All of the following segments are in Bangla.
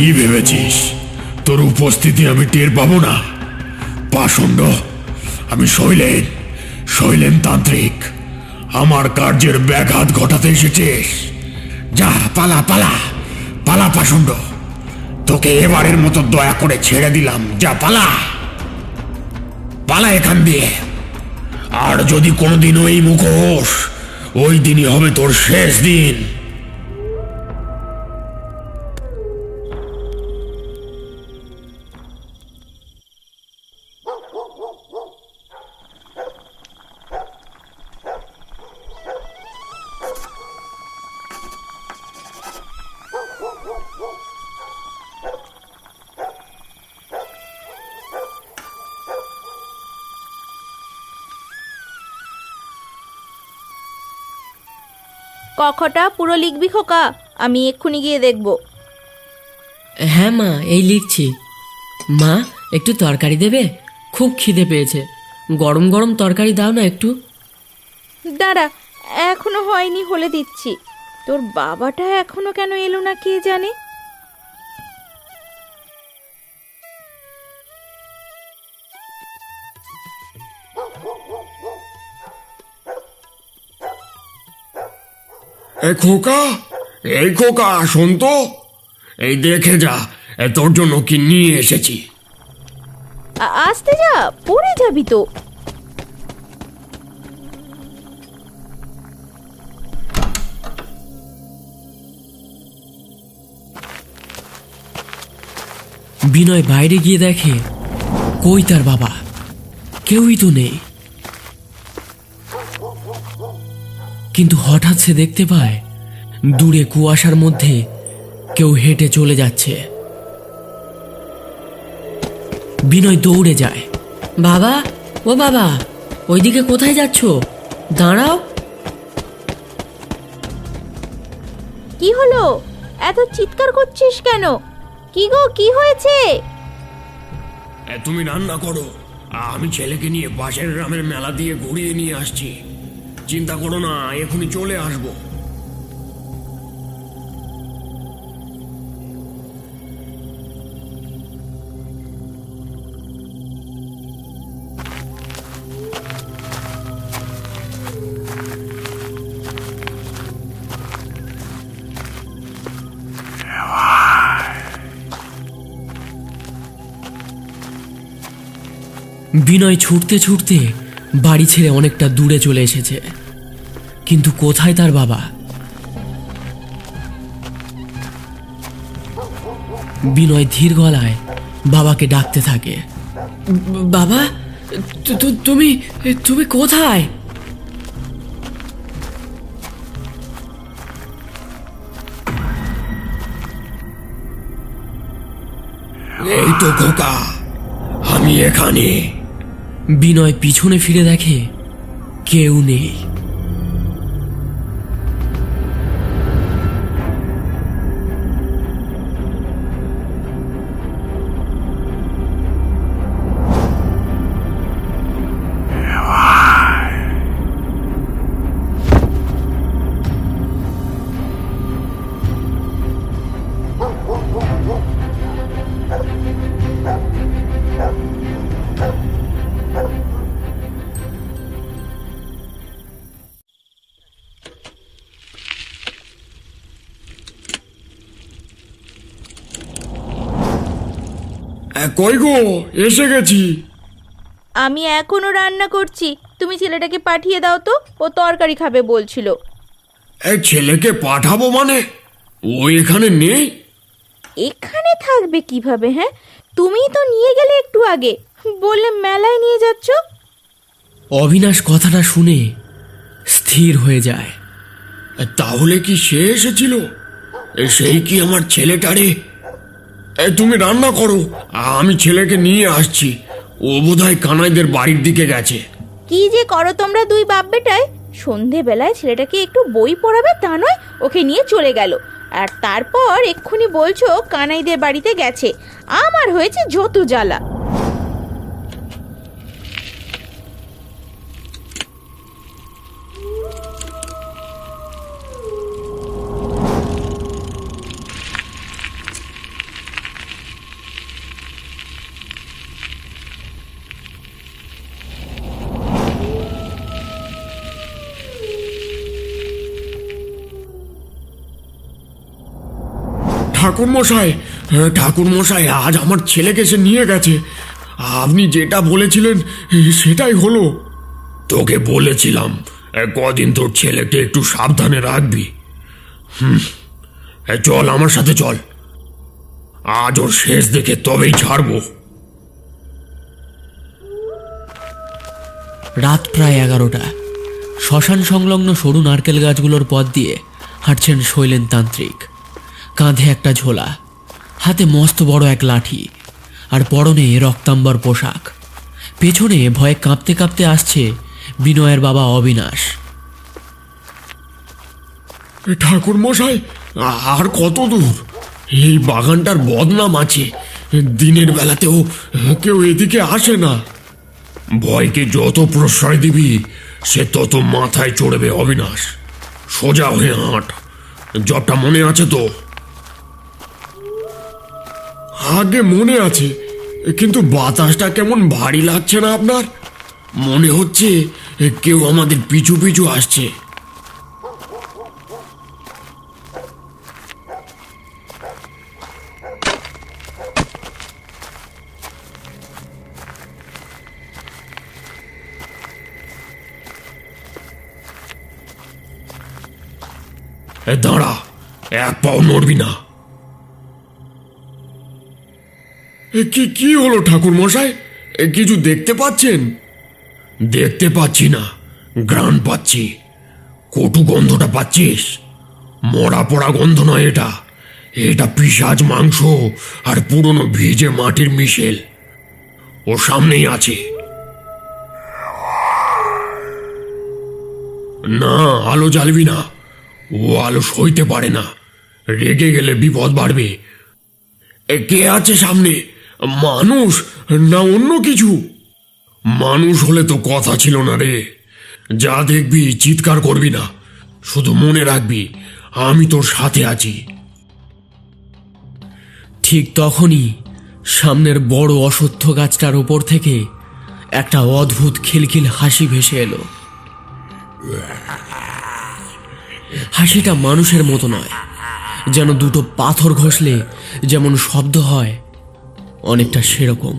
কি ভেবেছিস তোর উপস্থিতি আমি টের পাবো না? পাষণ্ড, আমি শৈলেন তান্ত্রিক। আমার কার্যের ব্যাঘাত ঘটাতে এসেছিস। যা, পালা পালা পালা পাষণ্ড, তোকে এবারের মতো দয়া করে ছেড়ে দিলাম। যা, পালা পালা এখান দিয়ে। আর যদি কোনোদিন ওই মুখোশ, ওই দিনই হবে তোর শেষ দিন। কখটা পুরো লিখবি খোকা? আমি এক্ষুনি গিয়ে দেখব। হ্যাঁ মা, এই লিখছি। মা, একটু তরকারি দেবে? খুব খিদে পেয়েছে। গরম গরম তরকারি দাও না একটু। দাঁড়া, এখনো হয়নি, হলে দিচ্ছি। তোর বাবাটা এখনো কেন এলো না কে জানে। এই খোকা, শোন তো, এই দেখে যা, তোর জন্য কি নিয়ে এসেছি। আসতে যা, পড়ে যাবি তো। বিনয় বাইরে গিয়ে দেখে কই তার বাবা, কেউই তো নেই। কিন্তু হঠাৎ সে দেখতে পায় দূরে কুয়াশার মধ্যে কেউ হেঁটে চলে যাচ্ছে। বিনয় দৌড়ে যায়। বাবা, ও বাবা, ওইদিকে কোথায় যাচ্ছ? দাঁড়াও। কি হলো? এত চিৎকার করছিস কেন? কি গো, কি হয়েছে? তুমি রান্না করো, আমি ছেলেকে নিয়ে পাশের গ্রামের মেলা দিয়ে ঘুরিয়ে নিয়ে আসছি। চিন্তা করো না, এখনই চলে আসবো। বিনয় ছুটতে ছুটতে বাড়ি ছেড়ে অনেকটা দূরে চলে এসেছে। কিন্তু কোথায় তার বাবা? বিনয় ধীর গলায় বাবাকে ডাকতে থাকে। বাবা, তুমি তুমি কোথায়? এই তো খোকা, আমি এখানে। বিনয় পিছনে ফিরে দেখে কেউ নেই। কই গো, এসে গেছি। আমি এখনো রান্না করছি, তুমি ছেলেটাকে পাঠিয়ে দাও তো, ও তরকারি খাবে বলছিল। ছেলেকে পাঠাবো মানে? ও এখানে নেই। এখানে থাকবে কিভাবে? হ্যাঁ, তুমিই তো নিয়ে গেলে একটু আগে, বললে মেলায় নিয়ে যাচ্ছ। অবিনাশ কথাটা শুনে স্থির হয়ে যায়। তাহলে কি সে এসেছিল? সেই কি আমার ছেলেটারে? তুমি রান্না করো, আমি ছেলেকে নিয়ে আসছি। ও বোধহয় কানাইদের বাড়ির দিকে গেছে। কি যে করো তোমরা দুই বাপ বেটায়! সন্ধেবেলায় ছেলেটাকে একটু বই পড়াবে তা নয়, ওকে নিয়ে চলে গেল। আর তারপর এক্ষুনি বলছো কানাইদের বাড়িতে গেছে। আমার হয়েছে যত জ্বালা। ঠাকুর মশাই, ঠাকুর মশাই, আজ আমার ছেলেকে সে নিয়ে গেছে। আপনি যেটা বলেছিলেন সেটাই হলো। তোকে বলেছিলাম কদিন তোর ছেলেকে একটু সাবধানে রাখবি। চল আমার সাথে চল, আজ ওর শেষ দেখে তবেই ছাড়বো। রাত প্রায় 11টা। শ্মশান সংলগ্ন সরু নারকেল গাছগুলোর পথ দিয়ে হাঁটছেন শৈলেন তান্ত্রিক। কাঁধে একটা ঝোলা, হাতে মস্ত বড় এক লাঠি, আর পরনে রক্তাম্বর পোশাক। পেছনে ভয়ে কাঁপতে কাঁপতে আসছে বিনয়ের বাবা অবিনাশ। ঠাকুর মশাই, আর কত দূর? এই বাগানটার বদনাম আছে, দিনের বেলাতেও কেউ এদিকে আসে না। ভয়কে যত প্রশ্রয় দিবি সে তত মাথায় চড়বে অবিনাশ। সোজা হয়ে হাঁট, জবটা মনে আছে তো? আগে মনে আছে, কিন্তু বাতাসটা কেমন ভারী লাগছে না আপনার? মনে হচ্ছে কেউ আমাদের পিছু পিছু আসছে। দাঁড়া, এক পাও নড়বি না। কি হলো ঠাকুর মশাই, কিছু দেখতে পাচ্ছেন? দেখতে পাচ্ছি না, ঘ্রাণ পাচ্ছি। কটু গন্ধটা পাচ্ছিস? মরা পড়া গন্ধ নয় এটা, এটা পিশাচ মাংস আর পুরনো ভিজে মাটির মিশেল। ও সামনেই আছে। না, আলো জ্বালবি না, ও আলো সইতে পারে না, রেগে গেলে বিপদ বাড়বে। কে আছে সামনে? মানুষ না অন্য কিছু? মানুষ হলে তো কথা ছিল না রে। যা দেখবি চিৎকার করবি না, শুধু মনে রাখবি আমি তোর সাথে আছি। ঠিক তখনই সামনের বড় অশ্বত্থ গাছটার উপর থেকে একটা অদ্ভুত খিলখিল হাসি ভেসে এলো। হাসিটা মানুষের মতো নয়, যেন দুটো পাথর ঘষলে যেমন শব্দ হয় অনেকটা সেরকম।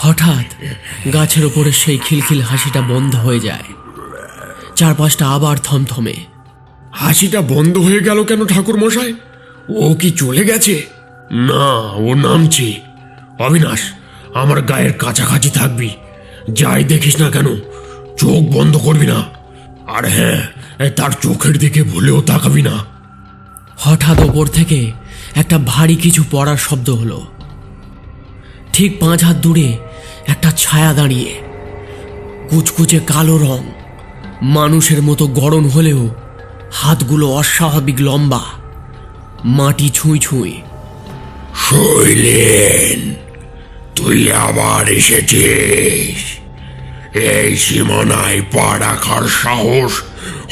হঠাৎ গাছের ওপরে সেই খিলখিল হাসিটা বন্ধ হয়ে যায়। চারপাশটা আবার থমথমে। হাসিটা বন্ধ হয়ে গেল কেন ঠাকুর মশাই? ও কি চলে গেছে? না, ও নামছে। অবিনাশ, আমার গায়ের কাছাকাছি থাকবি, যাই দেখিস না কেন চোখ বন্ধ করবি না। আর হ্যাঁ, তার চোখের দিকে ভুলেও তাকাবি না। হঠাৎ ওপর থেকে একটা ভারী কিছু পড়ার শব্দ হলো। ঠিক 5 হাত দূরে একটা ছায়া দাঁড়িয়ে, কুচকুচে কালো রং, মানুষের মতো গড়ন হলেও হাতগুলো অস্বাভাবিক লম্বা, মাটি ছুঁই ছুঁই। শৈলেন, তুই আবার এসেছিস? এই সীমানায় পা রাখার সাহস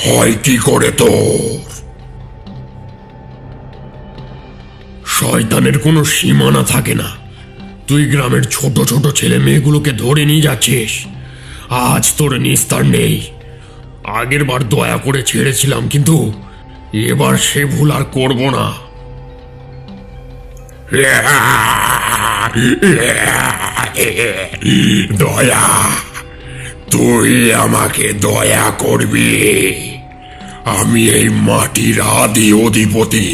হয় কি করে তোর? শয়তানের কোনো সীমানা থাকে না। তুই গ্রামের ছোট ছোট ছেলে মেয়েগুলোকে ধরে নিয়ে যাচ্ছিস। আজ তোর নিস্তার নেই। আগের বার দয়া করে ছেড়েছিলাম, কিন্তু এবার সে ভুল আর করব না। দয়া? তুই আমাকে দয়া করবি? আমি এই মাটির আদি অধিপতি।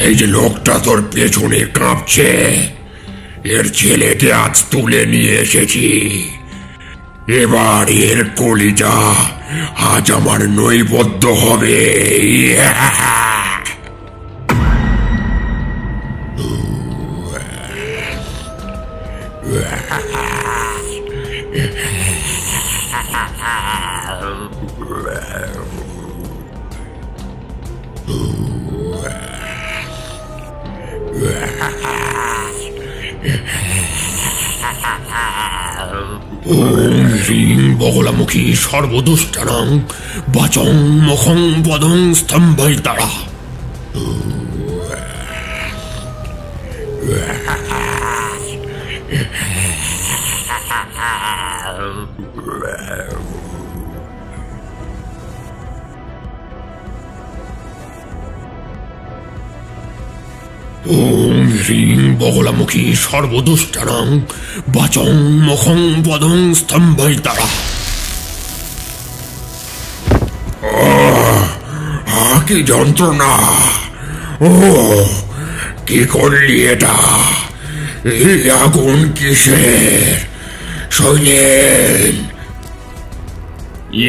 এই যে লোকটা তোর পেছনে কাঁপছে, এর ছেলেকে আজ তুলে নিয়ে এসেছি। এবার এর কলিজা আজ আমার নৈবেদ্য হবে। ওম হ্রিং বগলামুখী সর্বদুষ্টানাং বাচং মুখং পদং স্তম্ভৈতারা। ওং হ্রিং বগলামুখী সর্বদুষ্টানাং বাচং মুখং পদং স্তম্ভয়িতারা। কি যন্ত্রণা! ও কি করলি এটা? এই আগুন কিসের? শৈলেন,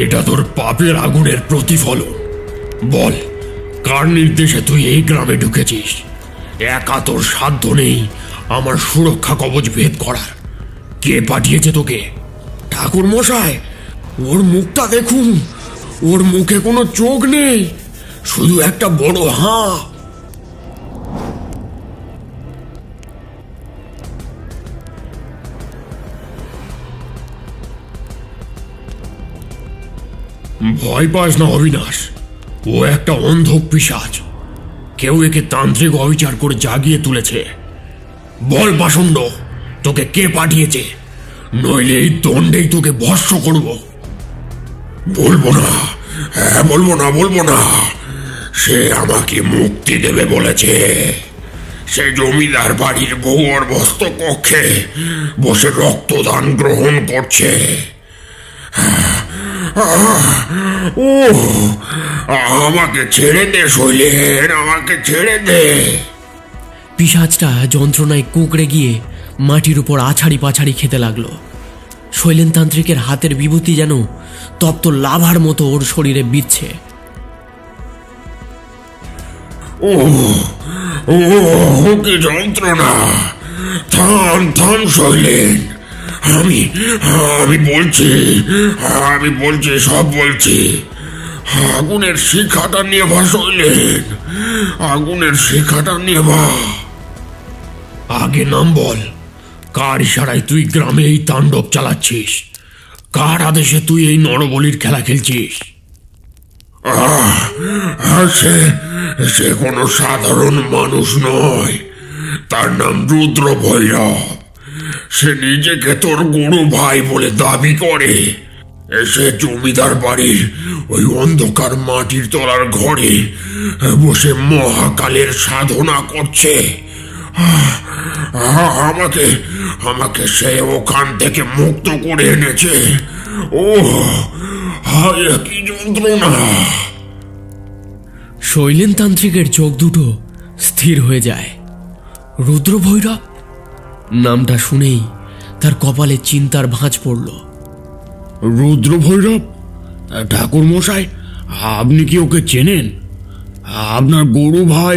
এটা তোর পাপের আগুনের প্রতিফলন। বল, কার নির্দেশে তুই এই গ্রামে ঢুকেছিস? একা তোর সাধ্য নেই আমার সুরক্ষা কবচ ভেদ করার। কে পাঠিয়েছে তোকে? ঠাকুর মশাই, ওর মুখটা দেখুন। ওর মুখে কোনো চোখ নেই, শুধু একটা বড় হাঁ। ভয় পাস না অবিনাশ, ও একটা অন্ধ পিশাচ। কেউ একে তান্ত্রিক অবিচার করে জাগিয়ে তুলেছে। বল পাষণ্ড, তোকে কে পাঠিয়েছে? নইলে এই দণ্ডেই তোকে ভস্ম করব। বলবো না, হ্যাঁ বলবো না। সে আমাকে মুক্তি দেবে বলেছে। সে জমিদার বাড়ির ভূগর্ভস্থ কক্ষে বসে রক্তদান গ্রহণ করছে। ও আমাকে ছেড়ে দে শৈলেন, আমাকে ছেড়ে দে। পিশাচটা যন্ত্রণায় কুঁকড়ে গিয়ে মাটির উপর আছাড়ি পাছাড়ি খেতে লাগলো। শৈলেন তান্ত্রিকের হাতের বিভূতি যেন তপ্ত লাভার মতো ওর শরীরে বিচ্ছে। ও ও কি যন্ত্রণা! থাম থাম শৈলেন, আমি বলছি সব বলছি। আগুনের শিখাটা নিয়ে ভা শৈলেন, আগুনের শিখাটা নিয়ে ভা। আগে নাম বল, কার ইশারায় তুই গ্রামে এই তাণ্ডব চালাচ্ছিস? কার আদেশে তুই এই নরবলির খেলা খেলছিস? সে কোনো সাধারণ মানুষ নয়, তার নাম রুদ্র ভৈরব। সে নিজেকে তোর গুরু ভাই বলে দাবি করে। সে জমিদার বাড়ির ওই অন্ধকার মাটির তলার ঘরে বসে মহাকালের সাধনা করছে। আমাকে সে ওখান থেকে মুক্ত করে এনেছে। ও হায় কি যন্ত্রণা! শৈলেন তান্ত্রিকের চোখ দুটো স্থির হয়ে যায়। রুদ্র ভৈরব নামটা শুনেই তার কপালে চিন্তার ভাঁজ পড়ল। রুদ্র ভৈরব? ঠাকুর মশাই, আপনি কি ওকে চেনেন? আপনার গরু ভাই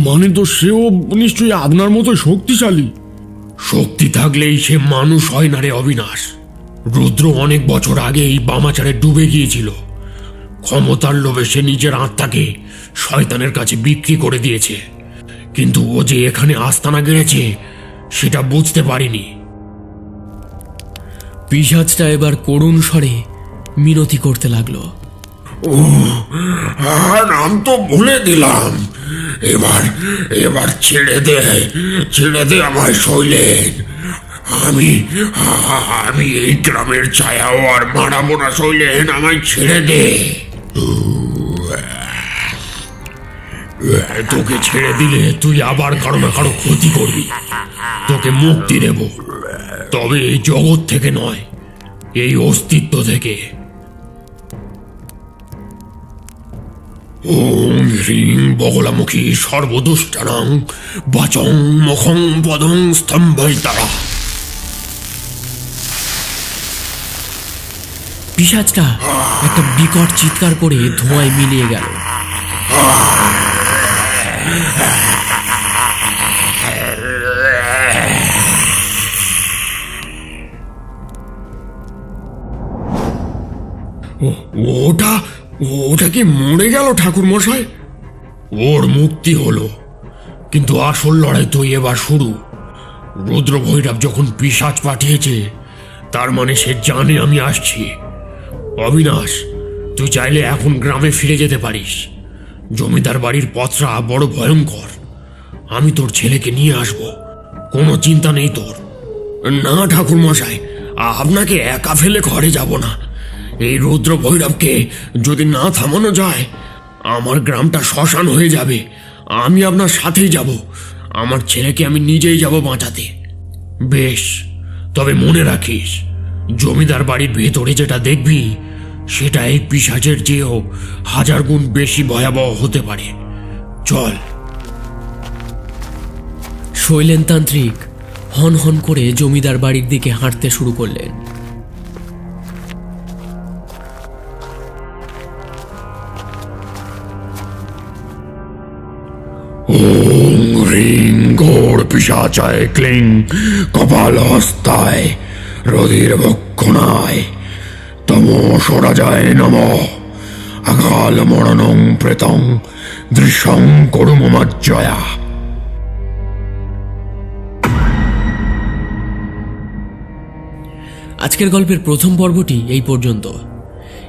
মানে তো সেও নিশ্চয়ই আপনার মতো শক্তিশালী। শক্তি থাকলেই সে মানুষ হয় না রে অবিনাশ। রুদ্র অনেক বছর আগে এই বামাচারে ডুবে গিয়েছিল। ক্ষমতার লোভে সে নিজের আত্মাকে শয়তানের কাছে বিক্রি করে দিয়েছে। কিন্তু ও যে এখানে আস্তানা গেড়েছে সেটা বুঝতে পারিনি। পিশাচটা এবার করুণ স্বরে মিনতি করতে লাগলো। ও নাম তো ভুলে দিলাম। এবার ছেড়ে দে আমায় শৈলেন। আমি এই গ্রামের ছায়াও আর মারাবো না শৈলেন, আমায় ছেড়ে দে। তোকে ছেড়ে দিলে তুই আবার কারো না কারো ক্ষতি করবি। তোকে মুক্তি দেব, তবে এই জগৎ থেকে নয়, এই অস্তিত্ব থেকে। ওং হ্রিং বগলামুখী সর্বদুষ্টানাং বাচং মুখং পদং স্তম্ভয়িতারা। পিশাচটা একটা বিকট চিৎকার করে ধোঁয়ায় মিলিয়ে গেল। ওটা কি মরে গেল ঠাকুর মশাই? ওর মুক্তি হলো, কিন্তু আসল লড়াই তো এবার শুরু। রুদ্র ভৈরব যখন পিশাচ পাঠিয়েছে, তার মানে সে জানে আমি আসছি। অবিনাশ, তুই চাইলে এখন গ্রামে ফিরে যেতে পারিস। জমিদার বাড়ির পথটা বড় ভয়ঙ্কর। আমি তোর ছেলেকে নিয়ে আসব, কোনো চিন্তা নেই তোর। না ঠাকুর মশাই, আপনাকে একা ফেলে ঘরে যাব না। এই রুদ্র ভৈরবকে যদি না থামানো যায়, আমার গ্রামটা শ্মশান হয়ে যাবে। আমি আপনার সাথেই যাব, আমার ছেলেকে আমি নিজেই যাব বাঁচাতে। বেশ, তবে মনে রাখিস, জমিদার বাড়ির ভেতরে যেটা দেখবি সেটা এই পিশাচের চেয়েও 1000 গুণ বেশি ভয়াবহ হতে পারে। চল। শৈলেনতান্ত্রিক হন হন করে জমিদার বাড়ির দিকে হাঁটতে শুরু করলেন। ওং হ্রিং ঘোর পিশাচায় ক্লিং কপাল হস্তায় রোধির ভক্ষণায় তমো সরাজায় নম আকাল মরণং প্রেতং দৃশ্যং করুমমাজ্জয়া। আজকের গল্পের প্রথম পর্বটি এই পর্যন্ত।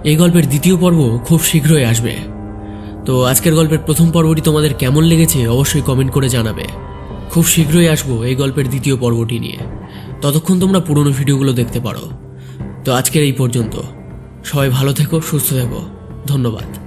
এই গল্পের দ্বিতীয় পর্ব খুব শীঘ্রই আসবে। তো আজকের গল্পের প্রথম পর্বটি তোমাদের কেমন লেগেছে অবশ্যই কমেন্ট করে জানাবে। খুব শীঘ্রই আসবো এই গল্পের দ্বিতীয় পর্বটি নিয়ে। ততক্ষণ তোমরা পুরনো ভিডিওগুলো দেখতে পারো। তো আজকের এই পর্যন্ত। সবাই ভালো থেকো, সুস্থ থেকো। ধন্যবাদ।